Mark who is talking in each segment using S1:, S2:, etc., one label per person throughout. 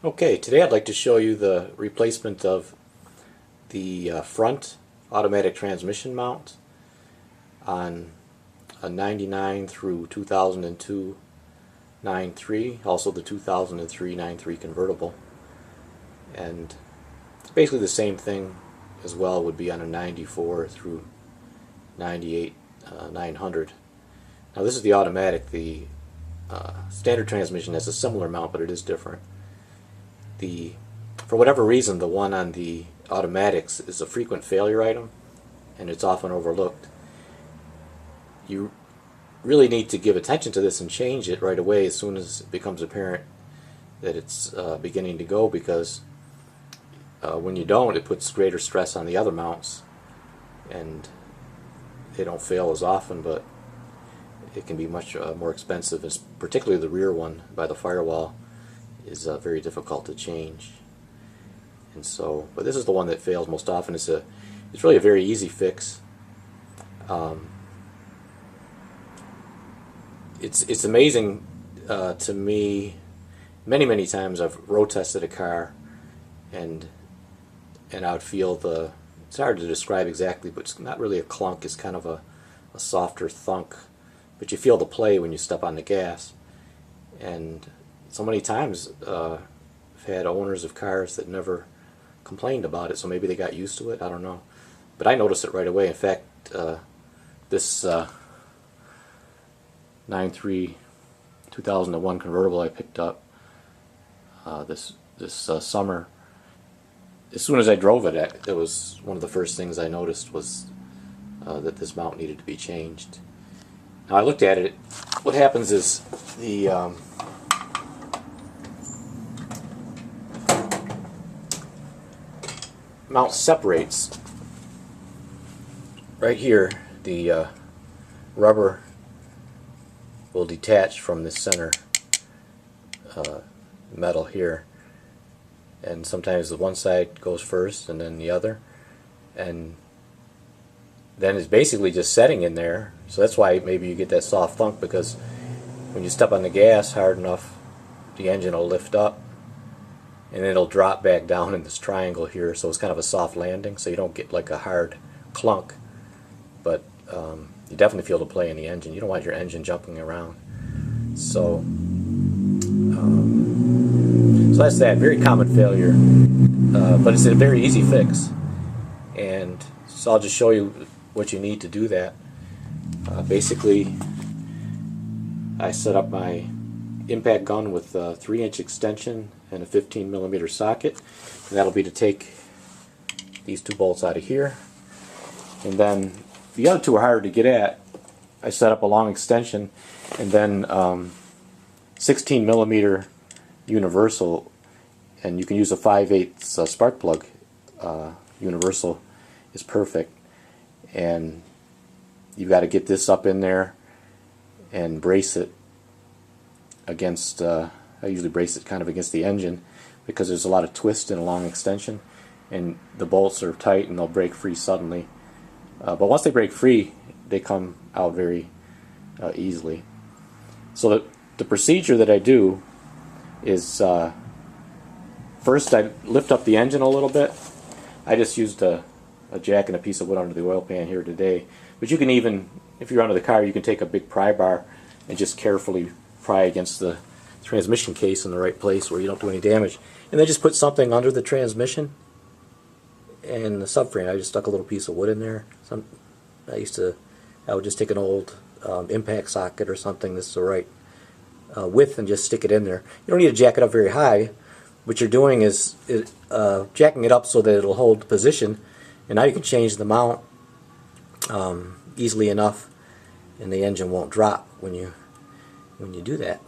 S1: Okay, today I'd like to show you the replacement of the front automatic transmission mount on a 99 through 2002 9.3, also the 2003 9.3 convertible. And it's basically the same thing as well would be on a 94 through 98 900. Now this is the automatic. The standard transmission has a similar mount, but it is different. For whatever reason, the one on the automatics is a frequent failure item, and it's often overlooked. You really need to give attention to this and change it right away as soon as it becomes apparent that it's beginning to go, because when you don't, it puts greater stress on the other mounts, and they don't fail as often, but it can be much more expensive, particularly the rear one by the firewall is very difficult to change. And so, but this is the one that fails most often. It's really a very easy fix. It's amazing to me. Many times I've road tested a car, and I would feel it's hard to describe exactly, but it's not really a clunk. It's kind of a softer thunk, but you feel the play when you step on the gas. And so many times I've had owners of cars that never complained about it, so maybe they got used to it, I don't know. But I noticed it right away. In fact, this 9.3 2001 convertible I picked up this summer, as soon as I drove it, it was one of the first things I noticed was that this mount needed to be changed. Now I looked at it. What happens is the mount separates. Right here, the rubber will detach from this center metal here, and sometimes the one side goes first and then the other, and then it's basically just setting in there. So that's why maybe you get that soft thunk, because when you step on the gas hard enough, the engine will lift up and it'll drop back down in this triangle here, so it's kind of a soft landing, so you don't get like a hard clunk, but you definitely feel the play in the engine. You don't want your engine jumping around. So so that's that. Very common failure, but it's a very easy fix, and so I'll just show you what you need to do that. Basically, I set up my impact gun with a 3-inch extension and a 15mm socket, and that'll be to take these two bolts out of here. And then the other two are harder to get at. I set up a long extension, and then 16mm universal, and you can use a 5/8 spark plug. Universal is perfect, and you've got to get this up in there and brace it against, I usually brace it kind of against the engine, because there's a lot of twist in a long extension, and the bolts are tight and they'll break free suddenly. But once they break free, they come out very easily. So the procedure that I do is, first I lift up the engine a little bit. I just used a jack and a piece of wood under the oil pan here today. But you can even, if you're under the car, you can take a big pry bar and just carefully pry against the transmission case in the right place where you don't do any damage. And then just put something under the transmission and the subframe. I just stuck a little piece of wood in there. I would just take an old impact socket or something that's the right width and just stick it in there. You don't need to jack it up very high. What you're doing is jacking it up so that it'll hold position, and now you can change the mount easily enough, and the engine won't drop when you do that.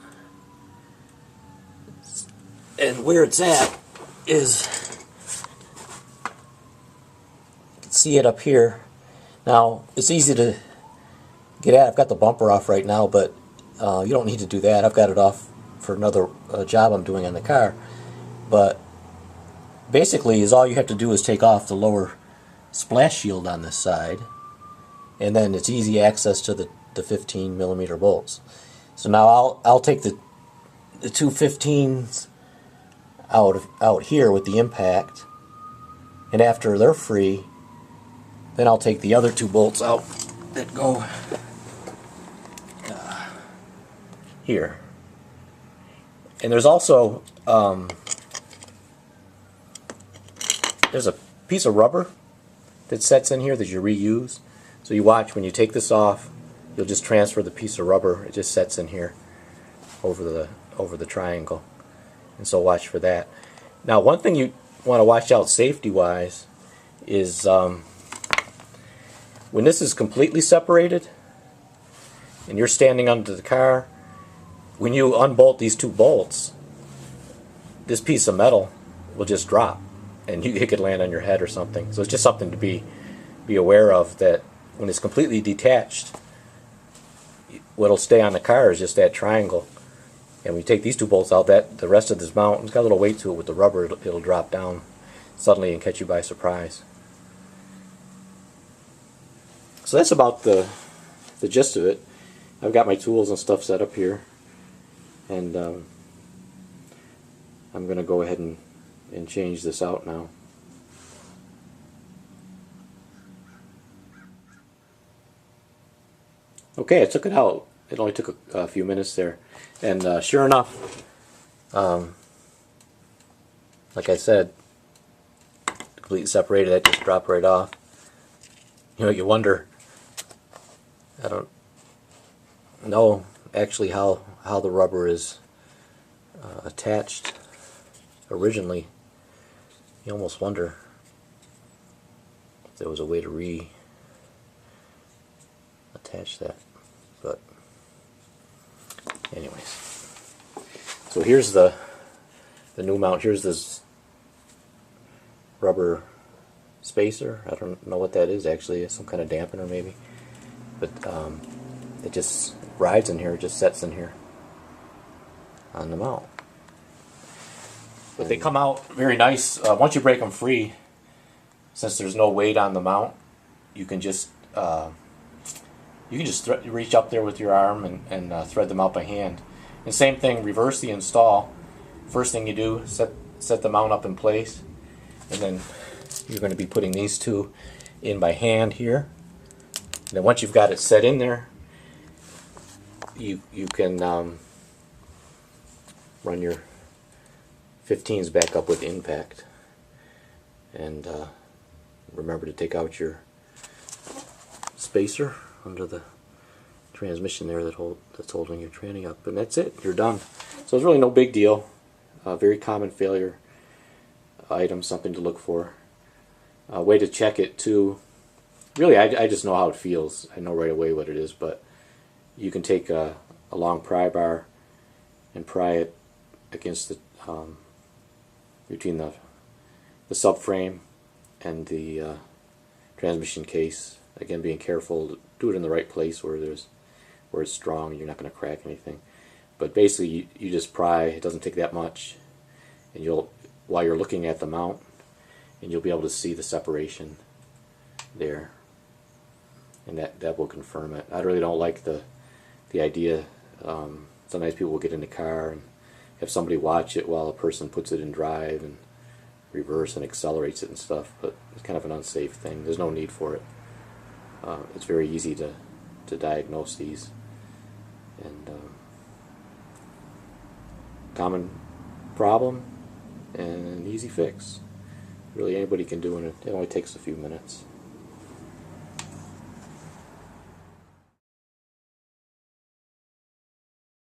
S1: And where it's at is, you can see it up here. Now it's easy to get at. I've got the bumper off right now, but you don't need to do that. I've got it off for another job I'm doing on the car. But basically, all you have to do is take off the lower splash shield on this side, and then it's easy access to the 15mm bolts. So now I'll take the two 15s out here with the impact, and after they're free, then I'll take the other two bolts out that go here. And there's also there's a piece of rubber that sets in here that you reuse. So you watch, when you take this off, you'll just transfer the piece of rubber. It just sets in here over the triangle. And so watch for that. Now, one thing you want to watch out safety-wise is when this is completely separated and you're standing under the car, when you unbolt these two bolts, this piece of metal will just drop and it could land on your head or something. So it's just something to be aware of, that when it's completely detached, what'll stay on the car is just that triangle. And when you take these two bolts out, the rest of this mount, it's got a little weight to it with the rubber, it'll drop down suddenly and catch you by surprise. So that's about the gist of it. I've got my tools and stuff set up here, and I'm going to go ahead and change this out now. Okay, I took it out. It only took a few minutes there, and sure enough, like I said, completely separated. That just dropped right off. You know, you wonder, I don't know actually how the rubber is attached originally. You almost wonder if there was a way to attach that, but anyways. So here's the new mount. Here's this rubber spacer. I don't know what that is actually. It's some kind of dampener maybe, but it just rides in here. It just sets in here on the mount. But they come out very nice. Once you break them free, since there's no weight on the mount, you can just reach up there with your arm and thread them out by hand. And same thing, reverse the install. First thing you do, set the mount up in place, and then you're going to be putting these two in by hand here. And then once you've got it set in there, you can run your 15s back up with impact, and remember to take out your spacer under the transmission there that's holding your tranny up, and that's it. You're done. So it's really no big deal. Very common failure item, something to look for. Way to check it too. Really, I just know how it feels. I know right away what it is, but you can take a long pry bar and pry it against the between the subframe and the transmission case. Again, being careful to do it in the right place where it's strong. You're not going to crack anything. But basically, you just pry. It doesn't take that much, and while you're looking at the mount, and you'll be able to see the separation there, and that will confirm it. I really don't like the idea. Sometimes people will get in the car and have somebody watch it while a person puts it in drive and reverse and accelerates it and stuff, but it's kind of an unsafe thing. There's no need for it. It's very easy to diagnose these, and common problem and an easy fix. Really, anybody can do it. It only takes a few minutes.